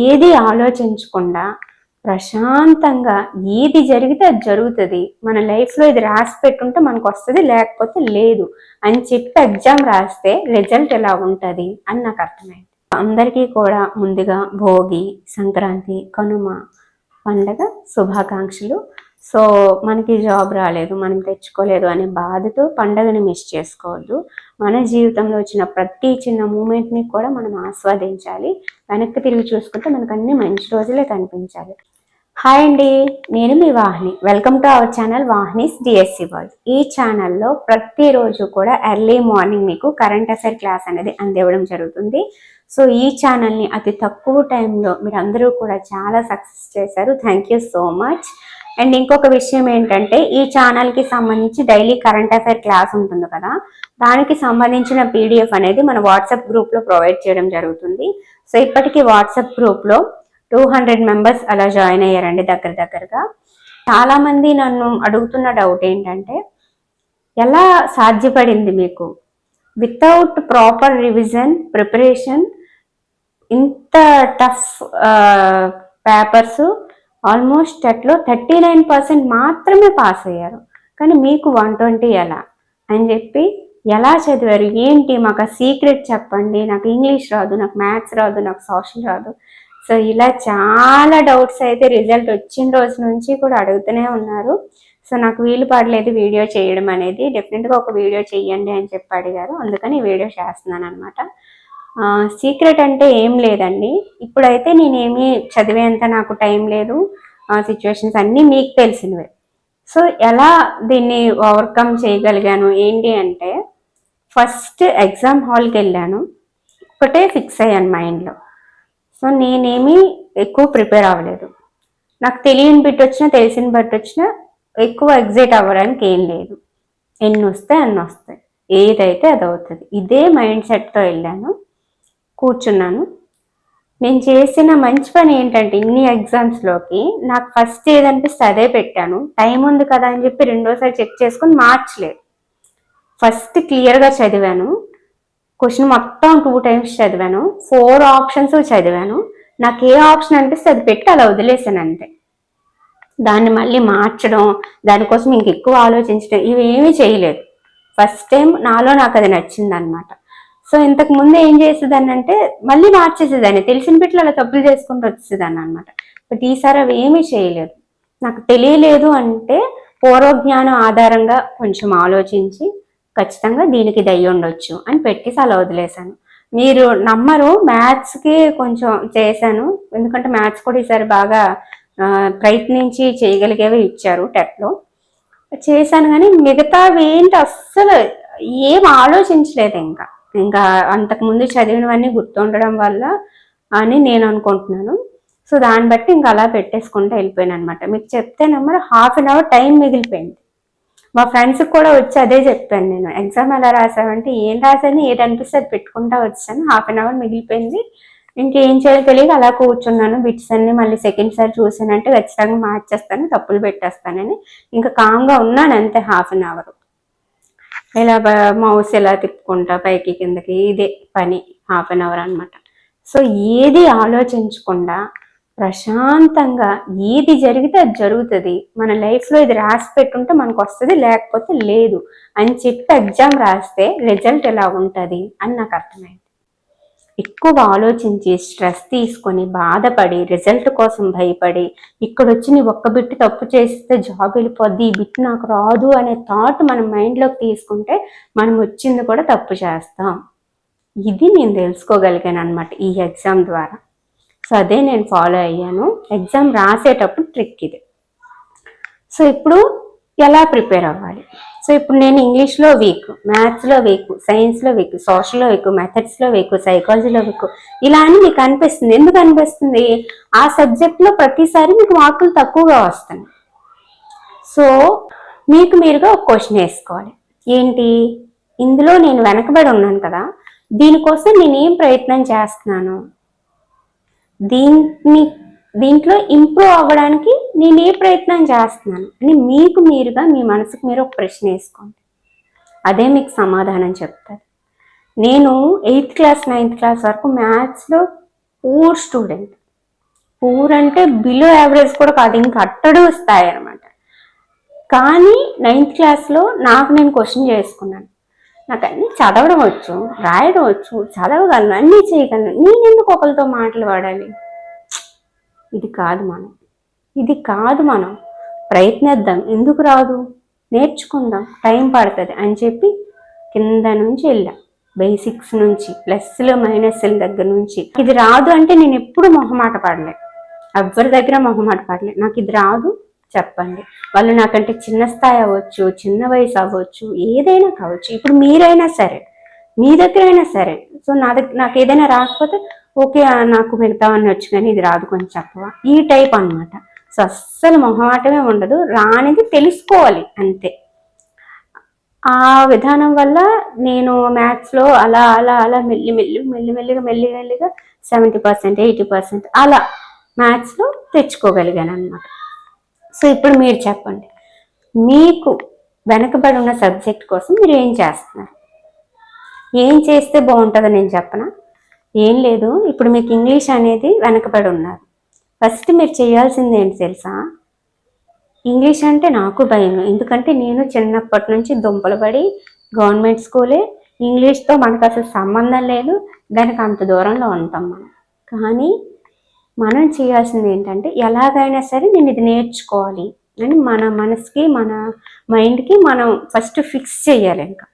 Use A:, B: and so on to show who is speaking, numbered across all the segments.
A: ఏది ఆలోచించకుండా ప్రశాంతంగా ఏది జరిగితే అది జరుగుతుంది, మన లైఫ్లో ఇది రాసి పెట్టుంటే మనకు వస్తుంది, లేకపోతే లేదు అని చెప్పి ఎగ్జామ్ రాస్తే రిజల్ట్ ఎలా ఉంటుంది అని నాకు అర్థమైంది. అందరికీ కూడా ముందుగా భోగి, సంక్రాంతి, కనుమ పండగ శుభాకాంక్షలు. సో మనకి జాబ్ రాలేదు, మనం తెచ్చుకోలేదు అనే బాధతో పండగని మిస్ చేసుకోవద్దు. మన జీవితంలో వచ్చిన ప్రతి చిన్న మూమెంట్ని కూడా మనం ఆస్వాదించాలి. వెనక్కి తిరిగి చూసుకుంటే మనకు అన్ని మంచి రోజులే కనిపించాలి. హాయ్ అండి, నేను మీ Vahini. Welcome to our channel Vahini's DSC world. ఈ ఛానల్లో ప్రతిరోజు కూడా ఎర్లీ మార్నింగ్ మీకు కరెంట్ అఫైర్ క్లాస్ అనేది అందివ్వడం జరుగుతుంది. సో ఈ ఛానల్ని అతి తక్కువ టైంలో మీరు అందరూ కూడా చాలా సక్సెస్ చేశారు. Thank you so much. And ఇంకొక విషయం ఏంటంటే, ఈ ఛానల్కి సంబంధించి డైలీ కరెంట్ అఫైర్ క్లాస్ ఉంటుంది కదా, దానికి సంబంధించిన పీడిఎఫ్ అనేది మన వాట్సాప్ గ్రూప్లో ప్రొవైడ్ చేయడం జరుగుతుంది. సో ఇప్పటికీ వాట్సాప్ గ్రూప్లో 200 మెంబర్స్ అలా జాయిన్ అయ్యారండి దగ్గరగా. చాలామంది నన్ను అడుగుతున్న డౌట్ ఏంటంటే, ఎలా సాధ్యపడింది మీకు వితౌట్ ప్రాపర్ రివిజన్ ప్రిపరేషన్ ఇంత టఫ్ పేపర్స్ ఆల్మోస్ట్ అట్లో 39% మాత్రమే పాస్ అయ్యారు, కానీ మీకు 120 ఎలా అని చెప్పి ఎలా చదివారు ఏంటి, మాకు ఆ సీక్రెట్ చెప్పండి, నాకు ఇంగ్లీష్ రాదు, నాకు మ్యాథ్స్ రాదు, నాకు సోషల్ రాదు. సో ఇలా చాలా డౌట్స్ అయితే రిజల్ట్ వచ్చిన రోజు నుంచి కూడా అడుగుతూనే ఉన్నారు. సో నాకు వీలు పడలేదు వీడియో చేయడం అనేది. డెఫినెట్గా ఒక వీడియో చెయ్యండి అని చెప్పి అడిగారు, అందుకని వీడియో చేస్తున్నాను అనమాట. సీక్రెట్ అంటే ఏం లేదండి, ఇప్పుడైతే నేనేమి చదివేంత నాకు టైం లేదు, సిచ్యువేషన్స్ అన్నీ మీకు తెలిసినవే. సో ఎలా దీన్ని ఓవర్కమ్ చేయగలిగాను ఏంటి అంటే, ఫస్ట్ ఎగ్జామ్ హాల్కి వెళ్ళాను, ఒకటే ఫిక్స్ అయ్యాను మైండ్లో. సో నేనేమి ఎక్కువ ప్రిపేర్ అవ్వలేదు, నాకు తెలియని బిట్ వచ్చినా తెలిసిన బట్ వచ్చినా ఎక్కువ ఎగ్జైట్ అవ్వడానికి ఏం లేదు, ఎన్ని వస్తాయి అన్ని వస్తాయి, ఏదైతే అది అవుతుంది, ఇదే మైండ్ సెట్తో వెళ్ళాను. కూర్చున్నాను. నేను చేసిన మంచి పని ఏంటంటే, ఇన్ని ఎగ్జామ్స్లోకి నాకు ఫస్ట్ ఏదనిపిస్తే అదే పెట్టాను. టైం ఉంది కదా అని చెప్పి రెండోసారి చెక్ చేసుకొని మార్చలేదు. ఫస్ట్ క్లియర్గా చదివాను, క్వశ్చన్ మొత్తం 2 times చదివాను, 4 ఆప్షన్స్ చదివాను. నాకు ఏ ఆప్షన్ అనిపిస్తే అది పెట్టి అలా వదిలేసాను అంతే. దాన్ని మళ్ళీ మార్చడం, దానికోసం ఇంకెక్కువ ఆలోచించడం ఇవేమీ చేయలేదు. ఫస్ట్ టైం నాకు అది నచ్చింది అనమాట. సో ఇంతకు ముందు ఏం చేసేదాన్ని అంటే, మళ్ళీ మార్చేసేదాన్ని, తెలిసిన బిట్లు అలా తప్పులు చేసుకుంటూ వచ్చేదాన్ని అనమాట. బట్ ఈసారి అవి ఏమీ చేయలేదు. నాకు తెలియలేదు అంటే పూర్వజ్ఞానం ఆధారంగా కొంచెం ఆలోచించి ఖచ్చితంగా దీనికి ఇది అయ్యి ఉండొచ్చు అని పెట్టేసి అలా వదిలేశాను. మీరు నమ్మరు, మ్యాథ్స్కి కొంచెం చేశాను, ఎందుకంటే మ్యాథ్స్ కూడా ఈసారి బాగా ప్రయత్నించి చేయగలిగేవి ఇచ్చారు టెట్లో, చేశాను. కానీ మిగతావి ఏంటి అస్సలు ఏం ఆలోచించలేదు. ఇంకా అంతకుముందు చదివినవన్నీ గుర్తుండడం వల్ల అని నేను అనుకుంటున్నాను. సో దాన్ని బట్టి ఇంకా అలా పెట్టేసుకుంటూ వెళ్ళిపోయాను అనమాట. మీకు చెప్తే నమ్మరు, 1/2 hour టైం మిగిలిపోయింది. మా ఫ్రెండ్స్కి కూడా వచ్చి అదే చెప్పాను నేను, ఎగ్జామ్ ఎలా రాసావంటే ఏం రాసాను, ఏది అనిపిస్తే అది పెట్టుకుంటా వచ్చాను, 1/2 hour మిగిలిపోయింది, ఇంకేం చేయాలో తెలియక అలా కూర్చున్నాను. బిట్స్ అన్ని మళ్ళీ సెకండ్ సారి చూసానంటే ఖచ్చితంగా మార్చేస్తాను, తప్పులు పెట్టేస్తానని ఇంకా కామ్గా ఉన్నాను అంతే. 1/2 hour ఇలా మౌస్ ఎలా తిప్పుకుంటా పైకి కిందకి, ఇదే పని 1/2 hour అనమాట. సో ఏది ఆలోచించకుండా ప్రశాంతంగా ఏది జరిగితే అది జరుగుతుంది, మన లైఫ్లో ఇది రాసి పెట్టుంటే మనకు వస్తుంది, లేకపోతే లేదు అని చెప్పి ఎగ్జామ్ రాస్తే రిజల్ట్ ఎలా ఉంటుంది అని నాకు అర్థమైంది. ఎక్కువ ఆలోచించి స్ట్రెస్ తీసుకొని బాధపడి రిజల్ట్ కోసం భయపడి ఇక్కడ వచ్చి నీ ఒక్క బిట్ తప్పు చేస్తే జాబ్ వెళ్ళిపోద్ది, ఈ బిట్ నాకు రాదు అనే థాట్ మనం మైండ్లోకి తీసుకుంటే మనం వచ్చింది కూడా తప్పు చేస్తాం. ఇది నేను తెలుసుకోగలిగాను అనమాట ఈ ఎగ్జామ్ ద్వారా. సో అదే నేను ఫాలో అయ్యాను. ఎగ్జామ్ రాసేటప్పుడు ట్రిక్ ఇది. సో ఇప్పుడు ఎలా ప్రిపేర్ అవ్వాలి? సో ఇప్పుడు నేను ఇంగ్లీష్లో వీక్, మ్యాథ్స్లో వీక్, సైన్స్లో వీక్, సోషల్లో వీక్, మెథడ్స్లో వీక్, సైకాలజీలో వీక్, ఇలా అని మీకు అనిపిస్తుంది. ఎందుకు అనిపిస్తుంది? ఆ సబ్జెక్ట్లో ప్రతిసారి మీకు మార్కులు తక్కువగా వస్తాయి. సో మీకు మీరుగా ఒక క్వశ్చన్ వేసుకోవాలి, ఏంటి ఇందులో నేను వెనకబడి ఉన్నాను కదా, దీనికోసం నేను ఏం ప్రయత్నం చేస్తున్నాను, దీంట్లో ఇంప్రూవ్ అవ్వడానికి నేను ఏ ప్రయత్నం చేస్తున్నాను అని మీకు మీరుగా మీ మనసుకు మీరు ఒక ప్రశ్న వేసుకోండి. అదే మీకు సమాధానం చెప్తారు. నేను 8th క్లాస్ 9th క్లాస్ వరకు మ్యాథ్స్లో పూర్ స్టూడెంట్. పూర్ అంటే బిలో యావరేజ్ కూడా కాదు, ఇంకా అట్టడు స్థాయి అనమాట. కానీ 9th క్లాస్లో నాకు నేను క్వశ్చన్ చేసుకున్నాను, నాకు అన్ని చదవడం వచ్చు, రాయడం వచ్చు, చదవగలను, అన్నీ చేయగలను, నేనెందుకు ఒకరితో మాటలు వాడాలి? ఇది కాదు మనం ప్రయత్నిద్దాం, ఎందుకు రాదు, నేర్చుకుందాం, టైం పడుతుంది అని చెప్పి కింద నుంచి వెళ్ళా. బేసిక్స్ నుంచి, ప్లస్లు మైనస్ల దగ్గర నుంచి. ఇది రాదు అంటే నేను ఎప్పుడు మొహమాట పడలే, ఎవరి దగ్గర మొహమాట పడలే. నాకు ఇది రాదు చెప్పండి. వాళ్ళు నాకంటే చిన్న స్థాయి అవ్వచ్చు, చిన్న వయసు అవ్వచ్చు, ఏదైనా కావచ్చు. ఇప్పుడు మీరైనా సరే, మీ దగ్గర అయినా సరే. సో నాకు ఏదైనా రాకపోతే ఓకే, నాకు మిగతావన్నీ వచ్చు కానీ ఇది రాదు కొంచెం చెప్పవా, ఈ టైప్ అనమాట. సో అస్సలు మొహమాటమే ఉండదు, రానిది తెలుసుకోవాలి అంతే. ఆ విధానం వల్ల నేను మ్యాథ్స్లో అలా అలా అలా మెల్లిమెల్లిగా 70%, 80% అలా మ్యాథ్స్లో తెచ్చుకోగలిగాను అనమాట. సో ఇప్పుడు మీరు చెప్పండి, మీకు వెనకబడి ఉన్న సబ్జెక్ట్ కోసం మీరు ఏం చేస్తున్నారు, ఏం చేస్తే బాగుంటుందో నేను చెప్పనా? ఏం లేదు, ఇప్పుడు మీకు ఇంగ్లీష్ అనేది వెనకబడి ఉన్నారు. ఫస్ట్ మీరు చేయాల్సింది ఏంటి తెలుసా? ఇంగ్లీష్ అంటే నాకు భయం, ఎందుకంటే నేను చిన్నప్పటి నుంచి దుంపలు పడి గవర్నమెంట్ స్కూలే, ఇంగ్లీష్తో మనకు అసలు సంబంధం లేదు, దానికి అంత దూరంలో ఉంటాం మనం. కానీ మనం చేయాల్సింది ఏంటంటే ఎలాగైనా సరే నేను ఇది నేర్చుకోవాలి అని మన మనసుకి, మన మైండ్కి మనం ఫస్ట్ ఫిక్స్ చేయాలి. ఇంకా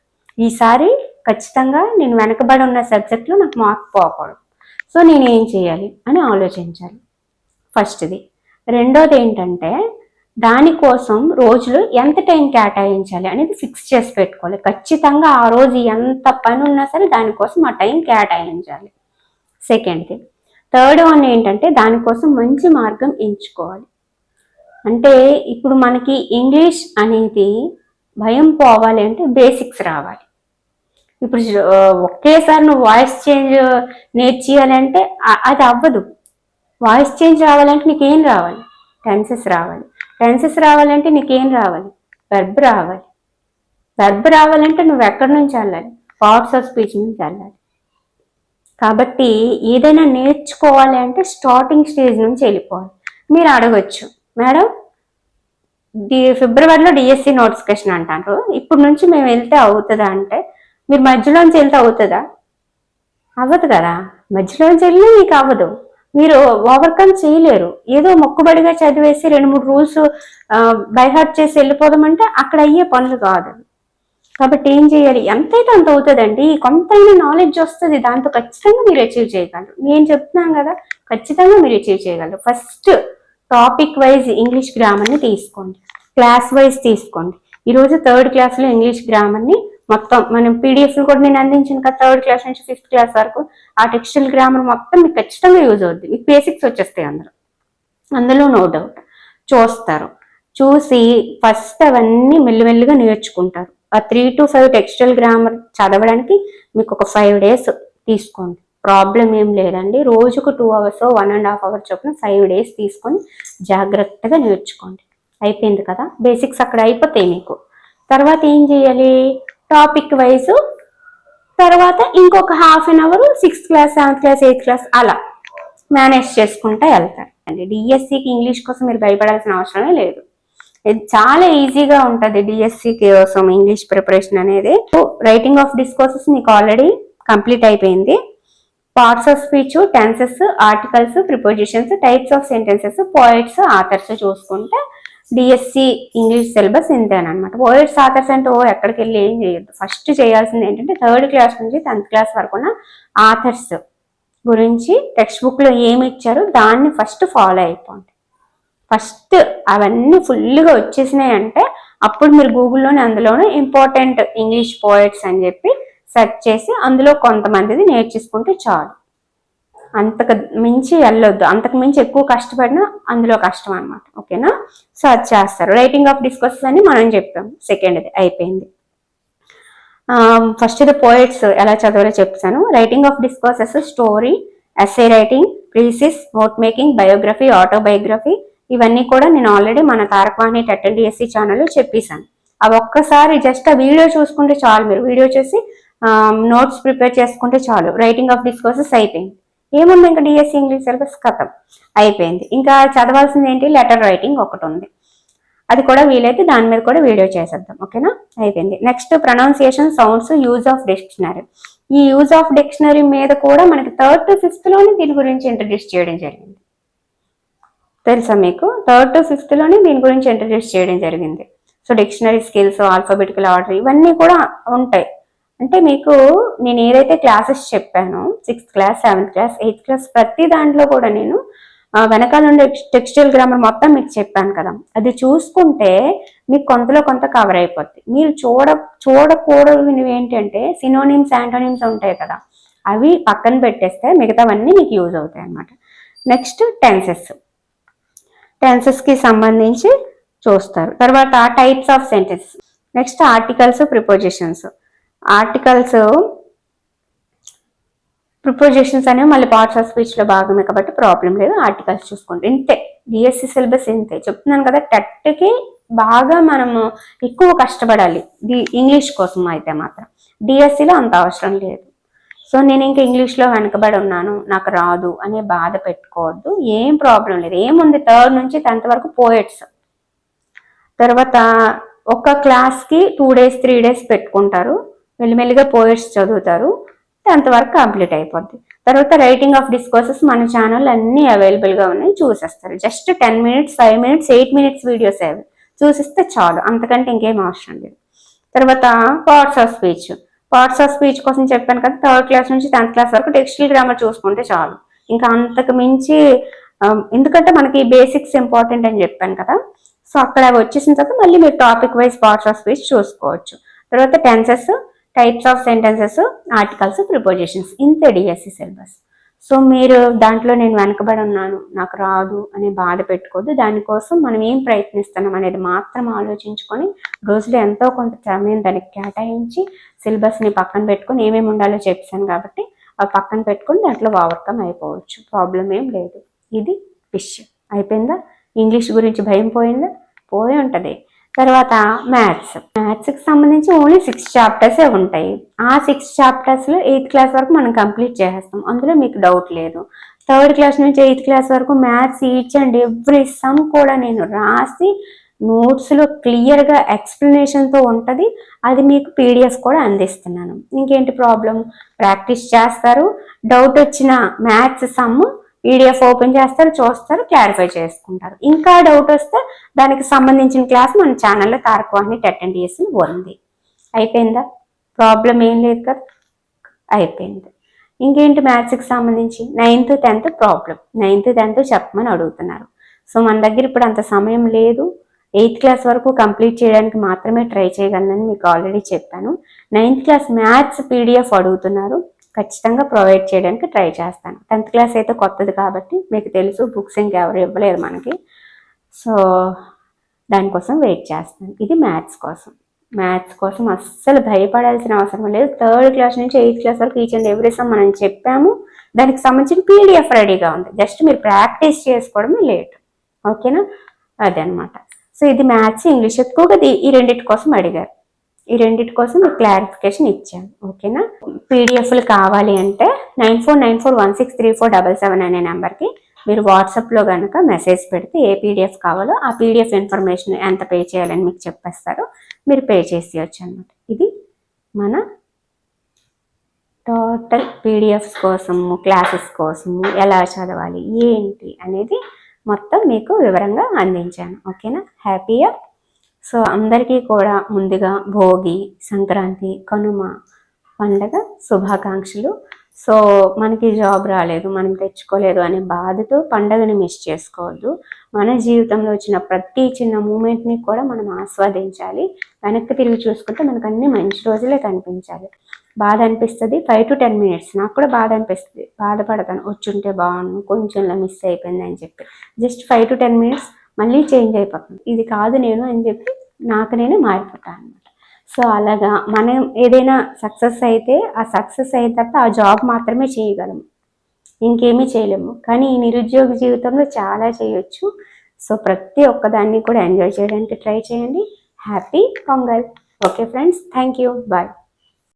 A: ఈసారి ఖచ్చితంగా నేను వెనకబడి ఉన్న సబ్జెక్ట్లో నాకు మార్క్ పోకూడదు. సో నేను ఏం చేయాలి అని ఆలోచించాలి ఫస్ట్ది. రెండోది ఏంటంటే దానికోసం రోజులు ఎంత టైం కేటాయించాలి అనేది ఫిక్స్ చేసి పెట్టుకోవాలి. ఖచ్చితంగా ఆ రోజు ఎంత పని ఉన్నా సరే దానికోసం ఆ టైం కేటాయించాలి. సెకండ్ది. థర్డ్ వన్ ఏంటంటే దానికోసం మంచి మార్గం ఎంచుకోవాలి. అంటే ఇప్పుడు మనకి ఇంగ్లీష్ అనేది భయం పోవాలి అంటే బేసిక్స్ రావాలి. ఇప్పుడు ఒకేసారి నువ్వు వాయిస్ చేంజ్ నేర్చేయాలి అంటే అది అవ్వదు. వాయిస్ చేంజ్ రావాలంటే నీకేం రావాలి? టెన్సెస్ రావాలి. టెన్సెస్ రావాలంటే నీకేం రావాలి? వెర్బ్ రావాలి. వెర్బ్ రావాలంటే నువ్వు ఎక్కడి నుంచి వెళ్ళాలి? పార్ట్స్ ఆఫ్ స్పీచ్ నుంచి వెళ్ళాలి. కాబట్టి ఏదైనా నేర్చుకోవాలి అంటే స్టార్టింగ్ స్టేజ్ నుంచి వెళ్ళిపోవాలి. మీరు అడగచ్చు, మేడం ఫిబ్రవరిలో డిఎస్సి నోటిఫికేషన్ అంటారు, ఇప్పుడు నుంచి మేము వెళ్తే అవుతుందా అంటే, మీరు మధ్యలోంచి వెళ్తే అవుతుందా? అవ్వదు కదా. మధ్యలోంచి వెళ్ళి మీకు అవ్వదు, మీరు ఓవర్కమ్ చేయలేరు. ఏదో మొక్కుబడిగా చదివేసి 2-3 రూల్స్ బైహార్ట్ చేసి వెళ్ళిపోదామంటే అక్కడ అయ్యే పనులు కాదు. కాబట్టి ఏం చేయాలి? ఎంతైతే అంత అవుతుందండి, కొంతైనా నాలెడ్జ్ వస్తుంది, దాంతో ఖచ్చితంగా మీరు అచీవ్ చేయగలరు. నేను చెప్తున్నాను కదా, ఖచ్చితంగా మీరు అచీవ్ చేయగలరు. ఫస్ట్ టాపిక్ వైజ్ ఇంగ్లీష్ గ్రామర్ని తీసుకోండి, క్లాస్ వైజ్ తీసుకోండి. ఈరోజు 3rd క్లాస్లో ఇంగ్లీష్ గ్రామర్ని మొత్తం మనం పీడిఎఫ్లు కూడా నేను అందించాను కదా, 3rd క్లాస్ నుంచి 5th క్లాస్ వరకు. ఆ టెక్స్టైల్ గ్రామర్ మొత్తం మీకు ఖచ్చితంగా యూజ్ అవుద్ది. మీకు బేసిక్స్ వచ్చేస్తాయి అందులో నో డౌట్. చూస్తారు, చూసి ఫస్ట్ అవన్నీ మెల్లిమెల్లిగా నేర్చుకుంటారు. ఆ 3 to 5 టెక్స్టైల్ గ్రామర్ చదవడానికి మీకు ఒక 5 days తీసుకోండి, ప్రాబ్లం ఏం లేదండి. రోజుకు 2 hours 1.5 hours చొప్పున 5 days తీసుకొని జాగ్రత్తగా నేర్చుకోండి. అయిపోయింది కదా, బేసిక్స్ అక్కడ అయిపోతాయి మీకు. తర్వాత ఏం చేయాలి? టాపిక్ వైజ్ తర్వాత ఇంకొక 1/2 hour 6th class 7th class 8th class అలా మేనేజ్ చేసుకుంటూ వెళ్తారు అండి. డిఎస్సికి ఇంగ్లీష్ కోసం మీరు భయపడాల్సిన అవసరమే లేదు, ఇది చాలా ఈజీగా ఉంటుంది. డిఎస్సి కోసం ఇంగ్లీష్ ప్రిపరేషన్ అనేది. రైటింగ్ ఆఫ్ డిస్కోర్సెస్ మీకు ఆల్రెడీ కంప్లీట్ అయిపోయింది. Parts of speech, tenses, articles, prepositions, types of sentences, poets, authors చూసుకుంటే డిఎస్సి ఇంగ్లీష్ సిలబస్ ఇంతేనమాట. పోయిట్స్, ఆథర్స్ అంటే ఎక్కడికి వెళ్ళి ఏం చేయొద్దు. ఫస్ట్ చేయాల్సింది ఏంటంటే 3rd క్లాస్ నుంచి 10th క్లాస్ వరకు ఉన్న ఆథర్స్ గురించి టెక్స్ట్ బుక్లో ఏమి ఇచ్చారో దాన్ని ఫస్ట్ ఫాలో అయిపోండి. ఫస్ట్ అవన్నీ ఫుల్గా వచ్చేసినాయి అంటే అప్పుడు మీరు గూగుల్లోనే అందులోనే ఇంపార్టెంట్ ఇంగ్లీష్ పోయిట్స్ అని చెప్పి సెర్చ్ చేసి అందులో కొంతమందిది నేర్చేసుకుంటే చాలు. అంతకు మించి వెళ్ళొద్దు, అంతకు మించి ఎక్కువ కష్టపడినా అందులో కష్టం అనమాట. ఓకేనా? సో అది చేస్తారు. రైటింగ్ ఆఫ్ డిస్కోర్సెస్ అని మనం చెప్పాం, సెకండ్ది అయిపోయింది. ఫస్ట్ది పోయిట్స్ ఎలా చదవాలో చెప్తాను. Writing of discourses story, essay writing, precis, note making, biography, autobiography, ఇవన్నీ కూడా నేను ఆల్రెడీ మన తారకవాణి TET ఛానల్లో చెప్పేశాను. అవి ఒక్కసారి జస్ట్ ఆ వీడియో చూసుకుంటే చాలు, మీరు వీడియో చూసి నోట్స్ ప్రిపేర్ చేసుకుంటే చాలు. రైటింగ్ ఆఫ్ డిస్కోర్సెస్ అయిపోయింది. ఏముంది ఇంకా డిఎస్సి ఇంగ్లీష్ సిలబస్ కథం అయిపోయింది. ఇంకా చదవాల్సింది ఏంటి, లెటర్ రైటింగ్ ఒకటి ఉంది, అది కూడా వీలైతే దాని మీద కూడా వీడియో చేసేద్దాం. ఓకేనా, అయిపోయింది. Next pronunciation, sounds, use of dictionary. ఈ యూజ్ ఆఫ్ డిక్షనరీ మీద కూడా మనకి 3rd to 5th లోనే దీని గురించి ఇంట్రడ్యూస్ చేయడం జరిగింది. తెలుసా మీకు? 3rd to 5th లోనే దీని గురించి ఇంట్రడ్యూస్ చేయడం జరిగింది. So dictionary skills, alphabetical order ఇవన్నీ కూడా ఉంటాయి. అంటే మీకు నేను ఏదైతే క్లాసెస్ చెప్పానో 6th class, 7th class, 8th class ప్రతి దాంట్లో కూడా నేను వెనకాల నుండి టెక్స్చువల్ గ్రామర్ మొత్తం మీకు చెప్పాను కదా, అది చూసుకుంటే మీకు కొంతలో కొంత కవర్ అయిపోద్ది. మీరు చూడకూడదు ఏంటంటే సినోనిమ్స్, యాంటోనిమ్స్ ఉంటాయి కదా, అవి పక్కన పెట్టేస్తే మిగతావన్నీ మీకు యూజ్ అవుతాయి అన్నమాట. నెక్స్ట్ టెన్సెస్కి సంబంధించి చూస్తారు. తర్వాత types of sentences. Next articles, prepositions. Prepositions అనేవి మళ్ళీ పార్ట్స్ ఆఫ్ స్పీచ్లో భాగమే కాబట్టి ప్రాబ్లం లేదు. ఆర్టికల్స్ చూసుకోండి. ఇంతే డిఎస్సి సిలబస్ ఇంతే చెప్తున్నాను కదా. టెట్కి బాగా మనము ఎక్కువ కష్టపడాలి ఇంగ్లీష్ కోసం అయితే మాత్రం. డిఎస్సిలో అంత అవసరం లేదు. సో నేను ఇంకా ఇంగ్లీష్లో వెనకబడి ఉన్నాను, నాకు రాదు అనే బాధ పెట్టుకోవద్దు. ఏం ప్రాబ్లం లేదు. ఏముంది, 3rd నుంచి 10th వరకు పోయెట్స్, తర్వాత ఒక క్లాస్కి 2 days 3 days పెట్టుకుంటారు, మెల్లిమెల్లిగా పోయెట్స్ చదువుతారు, 10th వరకు కంప్లీట్ అయిపోద్ది. తర్వాత రైటింగ్ ఆఫ్ డిస్కోర్సెస్ మన ఛానల్ అన్నీ అవైలబుల్గా ఉన్నాయి, చూసేస్తారు. Just 10 minutes, 5 minutes, 8 minutes videos అవి చూసిస్తే చాలు, అంతకంటే ఇంకేం అవసరం లేదు. తర్వాత పార్ట్స్ ఆఫ్ స్పీచ్ కోసం చెప్పాను కదా, 3rd క్లాస్ నుంచి 10th క్లాస్ వరకు టెక్స్చువల్ గ్రామర్ చూసుకుంటే చాలు. ఇంకా అంతకు మించి ఎందుకంటే మనకి బేసిక్స్ ఇంపార్టెంట్ అని చెప్పాను కదా, సో అక్కడ వచ్చేసిన తర్వాత మళ్ళీ మీరు topic wise parts of speech చూసుకోవచ్చు. తర్వాత tenses, types of sentences, articles, prepositions, ఇంతే డిఎస్సి సిలబస్. సో మీరు దాంట్లో నేను వెనకబడి ఉన్నాను, నాకు రాదు అనే బాధ పెట్టుకోవద్దు. దానికోసం మనం ఏం ప్రయత్నిస్తున్నాం అనేది మాత్రం ఆలోచించుకొని రోజులో ఎంతో కొంత సమయం దానికి కేటాయించి సిలబస్ని పక్కన పెట్టుకొని ఏమేమి ఉండాలో చెప్పాను కాబట్టి అవి పక్కన పెట్టుకొని దాంట్లో ఓవర్కమ్ అయిపోవచ్చు. ప్రాబ్లం ఏం లేదు. ఇది విషయం. అయిపోయిందా? ఇంగ్లీష్ గురించి భయం పోయిందా? పోయి ఉంటుంది. తర్వాత మ్యాథ్స్కి సంబంధించి ఓన్లీ 6 chapters ఉంటాయి. ఆ 6 chaptersలో 8th క్లాస్ వరకు మనం కంప్లీట్ చేసేస్తాం, అందులో మీకు డౌట్ లేదు. 3rd క్లాస్ నుంచి 8th క్లాస్ వరకు maths each and every some కూడా నేను రాసి నోట్స్లో క్లియర్గా ఎక్స్ప్లెనేషన్తో ఉంటుంది. అది మీకు పీడిఎఫ్ కూడా అందిస్తున్నాను. ఇంకేంటి ప్రాబ్లం? ప్రాక్టీస్ చేస్తారు, డౌట్ వచ్చిన మ్యాథ్స్ సమ్ పీడిఎఫ్ ఓపెన్ చేస్తారు, చూస్తారు, క్లారిఫై చేసుకుంటారు. ఇంకా డౌట్ వస్తే దానికి సంబంధించిన క్లాస్ మన ఛానల్లో తారకవాణి టెట్ అండ్ డిఎస్సి ఉంది. అయిపోయిందా? ప్రాబ్లం ఏం లేదు కదా, అయిపోయింది. ఇంకేంటి మ్యాథ్స్కి సంబంధించి 9th 10th problem, 9th 10th చెప్పమని అడుగుతున్నారు. సో మన దగ్గర ఇప్పుడు అంత సమయం లేదు. 8th క్లాస్ వరకు కంప్లీట్ చేయడానికి మాత్రమే ట్రై చేయగలనని మీకు ఆల్రెడీ చెప్పాను. 9th క్లాస్ మ్యాథ్స్ పీడిఎఫ్ అడుగుతున్నారు, ఖచ్చితంగా ప్రొవైడ్ చేయడానికి ట్రై చేస్తాను. 10th క్లాస్ అయితే కొత్తది కాబట్టి మీకు తెలుసు, బుక్స్ ఇంకెవరు ఇవ్వలేరు మనకి. సో దానికోసం వెయిట్ చేస్తాను. ఇది మ్యాథ్స్ కోసం అస్సలు భయపడాల్సిన అవసరం లేదు. 3rd క్లాస్ నుంచి 8th క్లాస్ వరకు ఈచ్ అండ్ ఎవ్రీ సమ్ మనం చెప్పాము. దానికి సంబంధించిన పీడిఎఫ్ రెడీగా ఉంది, జస్ట్ మీరు ప్రాక్టీస్ చేసుకోవడమే లేట్. ఓకేనా? అదనమాట. సో ఇది మ్యాథ్స్, ఇంగ్లీష్. ఎక్కువగా ఈ రెండింటి కోసం అడిగారు, ఈ రెండింటి కోసం మీకు క్లారిఫికేషన్ ఇచ్చాను. ఓకేనా? పీడిఎఫ్లు కావాలి అంటే 9494163477 అనే నెంబర్కి మీరు వాట్సాప్లో కనుక మెసేజ్ పెడితే ఏ పీడిఎఫ్ కావాలో ఆ పీడిఎఫ్ ఇన్ఫర్మేషన్ ఎంత పే చేయాలని మీకు చెప్పేస్తారు, మీరు పే చేసేయచ్చు అనమాట. ఇది మన టోటల్ పీడిఎఫ్స్ కోసము, క్లాసెస్ కోసము, ఎలా చదవాలి ఏంటి అనేది మొత్తం మీకు వివరంగా అందించాను. ఓకేనా? హ్యాపీయా? సో అందరికీ కూడా ముందుగా భోగి, సంక్రాంతి, కనుమ పండగ శుభాకాంక్షలు. సో మనకి జాబ్ రాలేదు, మనం తెచ్చుకోలేదు అనే బాధతో పండగని మిస్ చేసుకోవద్దు. మన జీవితంలో వచ్చిన ప్రతి చిన్న మూమెంట్ని కూడా మనం ఆస్వాదించాలి. వెనక్కి తిరిగి చూసుకుంటే మనకు అన్ని మంచి రోజులే కనిపించాలి. బాధ అనిపిస్తుంది 5 to 10 minutes, నాకు కూడా బాధ అనిపిస్తుంది, బాధపడతాను, వచ్చుంటే బాగుండు, కొంచెంలా మిస్ అయిపోయింది అని చెప్పి. జస్ట్ 5 to 10 minutes మళ్ళీ చేంజ్ అయిపోతుంది. ఇది కాదు నేను అని చెప్పి నాకు నేనే మారిపోతాను అనమాట. సో అలాగా మనం ఏదైనా సక్సెస్ అయితే ఆ సక్సెస్ అయిన తర్వాత ఆ జాబ్ మాత్రమే చేయగలము, ఇంకేమీ చేయలేము. కానీ ఈ నిరుద్యోగ జీవితంలో చాలా చేయొచ్చు. సో ప్రతి ఒక్కదాన్ని కూడా ఎంజాయ్ చేయడానికి ట్రై చేయండి. Happy Pongal. Okay friends, thank you, bye.